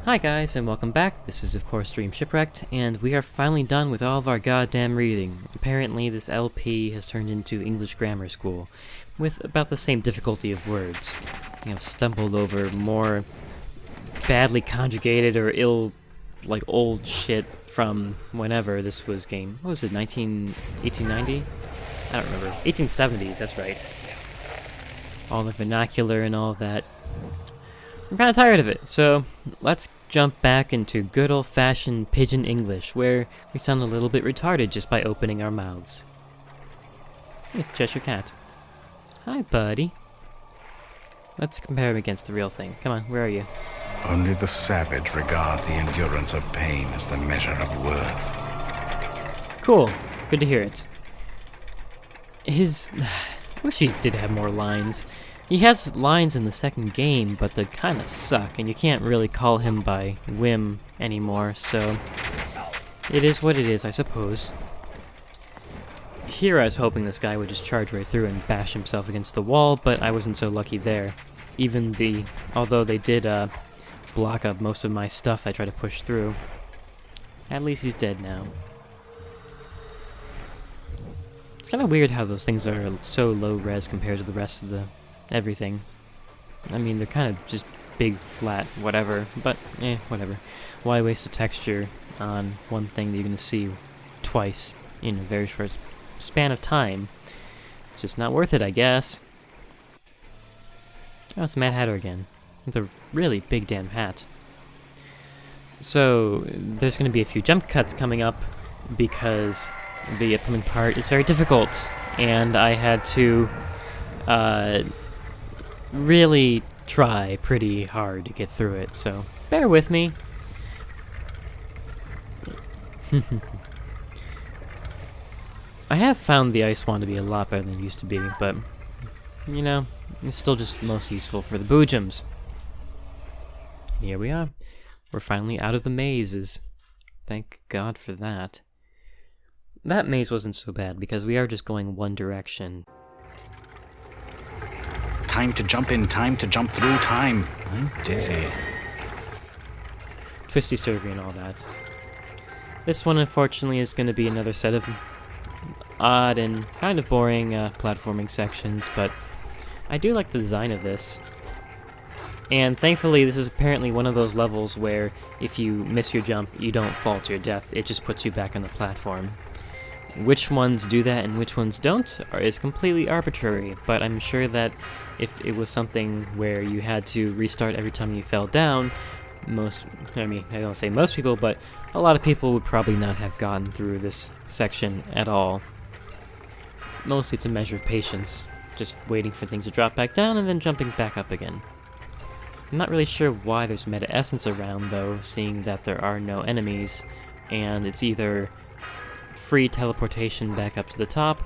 Hi guys, and welcome back. This is of course Dream Shipwrecked, and we are finally done with all of our goddamn reading. Apparently this LP has turned into English grammar school, with about the same difficulty of words. I've stumbled over more badly conjugated or old shit from whenever this was game. What was it, 1890? I don't remember. 1870s, that's right. All the vernacular and all of that. I'm kind of tired of it, so let's jump back into good old-fashioned pidgin English, where we sound a little bit retarded just by opening our mouths. Here's Cheshire Cat. Hi, buddy. Let's compare him against the real thing. Come on, where are you? Only the savage regard the endurance of pain as the measure of worth. Cool. Good to hear it. I wish he did have more lines. He has lines in the second game, but they kind of suck, and you can't really call him by whim anymore, so it is what it is, I suppose. Here I was hoping this guy would just charge right through and bash himself against the wall, but I wasn't so lucky there. Although they did block up most of my stuff I tried to push through. At least he's dead now. It's kind of weird how those things are so low res compared to the rest of the everything. I mean, they're kind of just big, flat, whatever, but whatever. Why waste the texture on one thing that you're going to see twice in a very short span of time? It's just not worth it, I guess. Oh, it's Mad Hatter again, with a really big damn hat. So, there's going to be a few jump cuts coming up, because the upcoming part is very difficult, and I had to really try pretty hard to get through it, so bear with me. I have found the ice wand to be a lot better than it used to be, but, you know, it's still just most useful for the boojums. Here we are. We're finally out of the mazes. Thank God for that. That maze wasn't so bad, because we are just going one direction. Time to jump in, time to jump through, time. I'm dizzy. Twisty surgery and all that. This one, unfortunately, is going to be another set of odd and kind of boring platforming sections, but I do like the design of this. And thankfully, this is apparently one of those levels where if you miss your jump, you don't fall to your death. It just puts you back on the platform. Which ones do that and which ones don't is completely arbitrary, but I'm sure that if it was something where you had to restart every time you fell down, I don't say most people, but a lot of people would probably not have gotten through this section at all. Mostly it's a measure of patience, just waiting for things to drop back down and then jumping back up again. I'm not really sure why there's meta essence around though, seeing that there are no enemies, and it's either free teleportation back up to the top,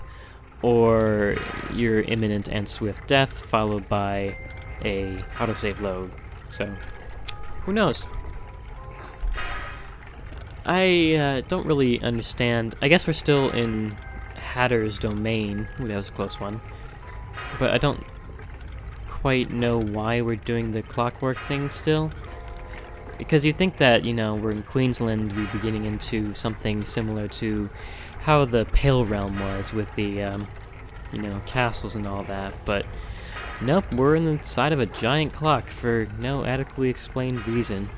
or your imminent and swift death followed by a autosave load. So, who knows? I don't really understand. I guess we're still in Hatter's domain. Ooh, that was a close one. But I don't quite know why we're doing the Clockwork thing still. Because you'd think that, you know, we're in Queensland, we'd be getting into something similar to how the Pale Realm was with the, you know, castles and all that, but nope, we're inside of a giant clock for no adequately explained reason.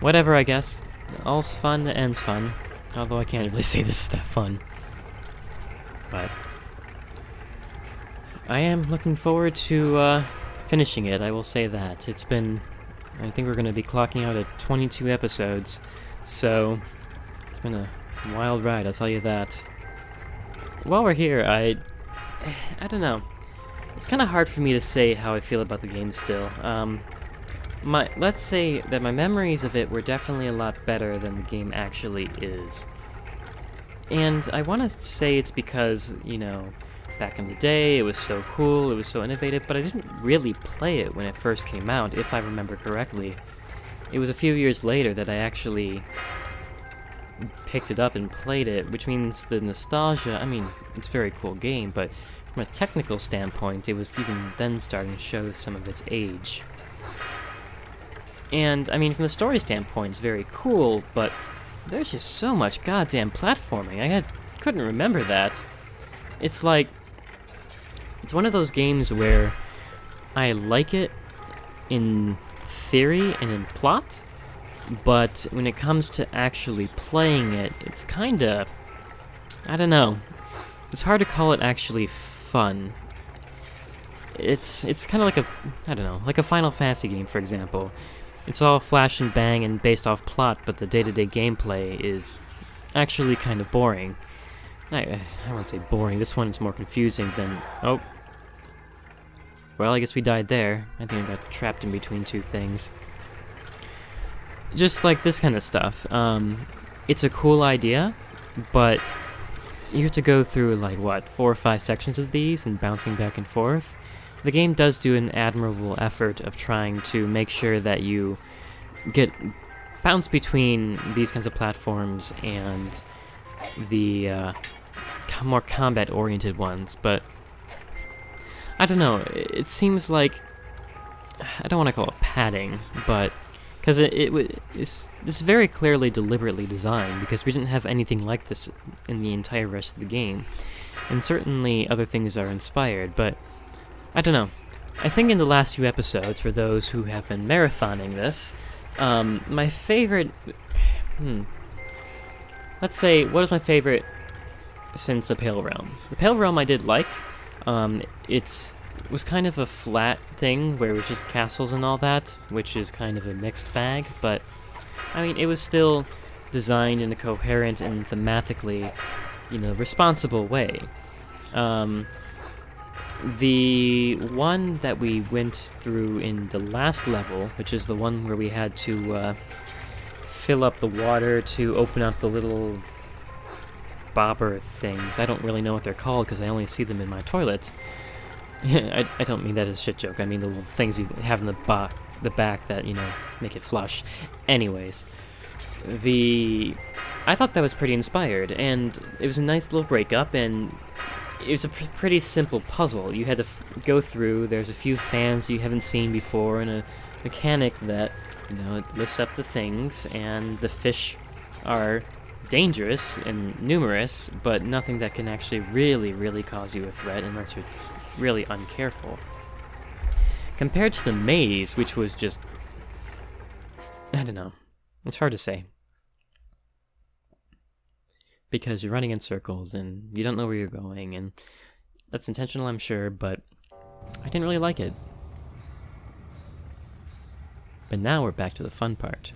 Whatever, I guess. All's fun that ends fun. Although I can't really say this is that fun. But I am looking forward to finishing it, I will say that. It's been... I think we're going to be clocking out at 22 episodes, so it's been a wild ride, I'll tell you that. While we're here, I don't know. It's kind of hard for me to say how I feel about the game still. Let's say that my memories of it were definitely a lot better than the game actually is. And I want to say it's because, you know, back in the day, it was so cool, it was so innovative, but I didn't really play it when it first came out, if I remember correctly. It was a few years later that I actually picked it up and played it, which means the nostalgia, I mean, it's a very cool game, but from a technical standpoint, it was even then starting to show some of its age. And, I mean, from the story standpoint, it's very cool, but there's just so much goddamn platforming. Couldn't remember that. It's like... It's one of those games where I like it in theory and in plot, but when it comes to actually playing it, it's kinda... I don't know. It's hard to call it actually fun. It's kind of like I don't know, like a Final Fantasy game, for example. It's all flash and bang and based off plot, but the day-to-day gameplay is actually kind of boring. I won't say boring, this one is more confusing than... Oh. Well, I guess we died there. I think I got trapped in between two things. Just like this kind of stuff. It's a cool idea, but you have to go through, like, what, 4 or 5 sections of these and bouncing back and forth. The game does do an admirable effort of trying to make sure that you bounce between these kinds of platforms and the more combat-oriented ones, but I don't know, it seems like, I don't want to call it padding, but because it's very clearly deliberately designed, because we didn't have anything like this in the entire rest of the game, and certainly other things are inspired, but I don't know. I think in the last few episodes, for those who have been marathoning this, my favorite... Let's say, what is my favorite since the Pale Realm? The Pale Realm I did like. It was kind of a flat thing, where it was just castles and all that, which is kind of a mixed bag, but, I mean, it was still designed in a coherent and thematically, responsible way. The one that we went through in the last level, which is the one where we had to fill up the water to open up the little bobber things. I don't really know what they're called because I only see them in my toilets. I don't mean that as a shit joke. I mean the little things you have in the back that, make it flush. Anyways, I thought that was pretty inspired, and it was a nice little breakup, and it was a pretty simple puzzle. You had to go through, there's a few fans you haven't seen before, and a mechanic that, it lifts up the things, and the fish are dangerous and numerous, but nothing that can actually really, really cause you a threat unless you're really uncareful. Compared to the maze, which was just... I don't know. It's hard to say. Because you're running in circles, and you don't know where you're going, and that's intentional, I'm sure, but I didn't really like it. But now we're back to the fun part.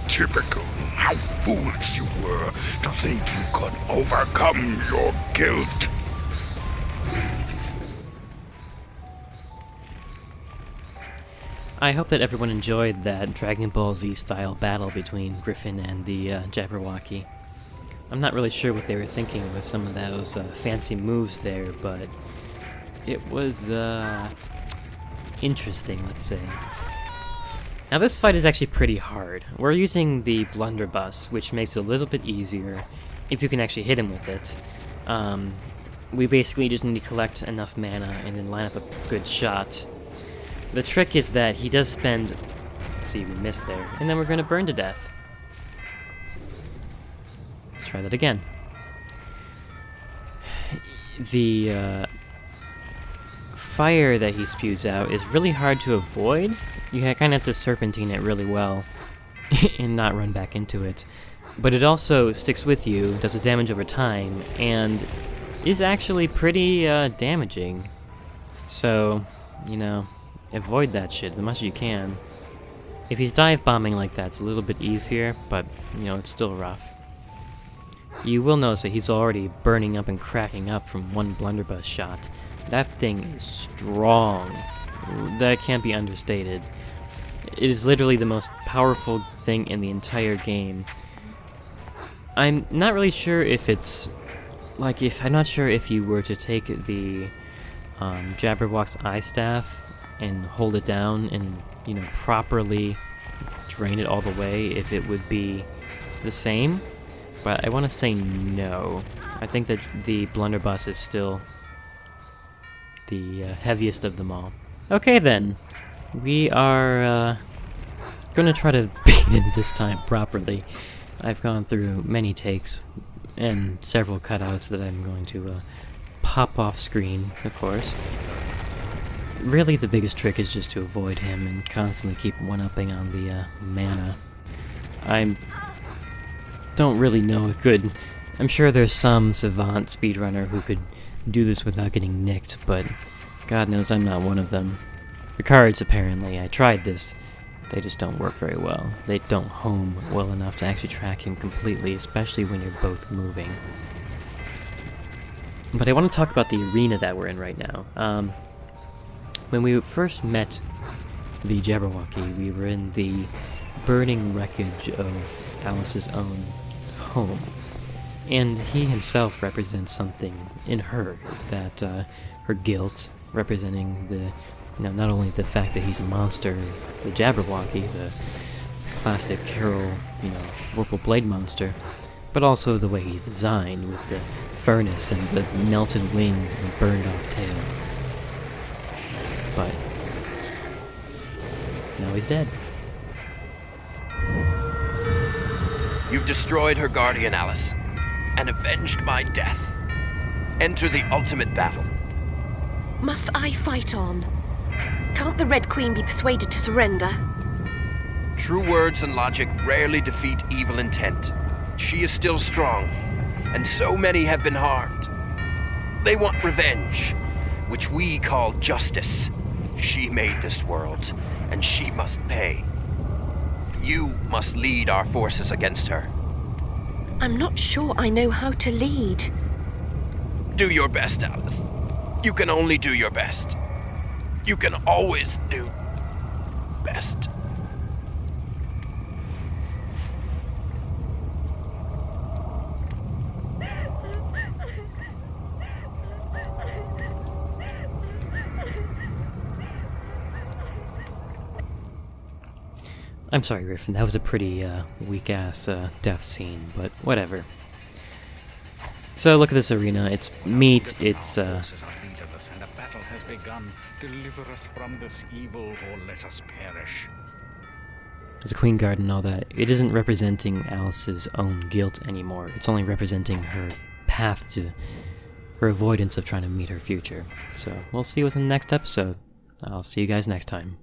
Typical. How foolish you were to think you could overcome your guilt. I hope that everyone enjoyed that Dragon Ball Z style battle between Griffin and the Jabberwocky. I'm not really sure what they were thinking with some of those fancy moves there, but it was interesting, let's say. Now this fight is actually pretty hard. We're using the blunderbuss, which makes it a little bit easier if you can actually hit him with it. We basically just need to collect enough mana and then line up a good shot. The trick is that he does spend... See, we missed there. And then we're going to burn to death. Let's try that again. The fire that he spews out is really hard to avoid. You kind of have to serpentine it really well and not run back into it. But it also sticks with you, does the damage over time, and is actually pretty damaging. So, avoid that shit as much as you can. If he's dive bombing like that, it's a little bit easier, but, you know, it's still rough. You will notice that he's already burning up and cracking up from one blunderbuss shot. That thing is strong. That can't be understated. It is literally the most powerful thing in the entire game. I'm not really sure if it's... I'm not sure if you were to take the Jabberwock's eye staff and hold it down and, you know, properly drain it all the way, if it would be the same. But I want to say no. I think that the blunderbuss is still the heaviest of them all. Okay then, we are gonna try to beat him this time properly. I've gone through many takes and several cutouts that I'm going to pop off screen, of course. Really, the biggest trick is just to avoid him and constantly keep one-upping on the mana. I don't really know a good... I'm sure there's some savant speedrunner who could do this without getting nicked, but God knows I'm not one of them. The cards, apparently, I tried this. They just don't work very well. They don't home well enough to actually track him completely, especially when you're both moving. But I want to talk about the arena that we're in right now. When we first met the Jabberwocky, we were in the burning wreckage of Alice's own home. And he himself represents something in her, that her guilt, representing the, you know, not only the fact that he's a monster, the Jabberwocky, the classic Carol, you know, Vorpal Blade monster, but also the way he's designed with the furnace and the melted wings and the burned off tail. But now he's dead. You've destroyed her guardian, Alice, and avenged my death. Enter the ultimate battle. Must I fight on? Can't the Red Queen be persuaded to surrender? True words and logic rarely defeat evil intent. She is still strong, and so many have been harmed. They want revenge, which we call justice. She made this world, and she must pay. You must lead our forces against her. I'm not sure I know how to lead. Do your best, Alice. You can only do your best. You can always do best. I'm sorry, Griffin, that was a pretty weak-ass death scene, but whatever. So look at this arena. It's meat, it's Forces are leaderless, and a battle has begun. Deliver us from this evil, or let us perish. There's a Queen Guard and all that. It isn't representing Alice's own guilt anymore. It's only representing her path to her avoidance of trying to meet her future. So we'll see what's in the next episode. I'll see you guys next time.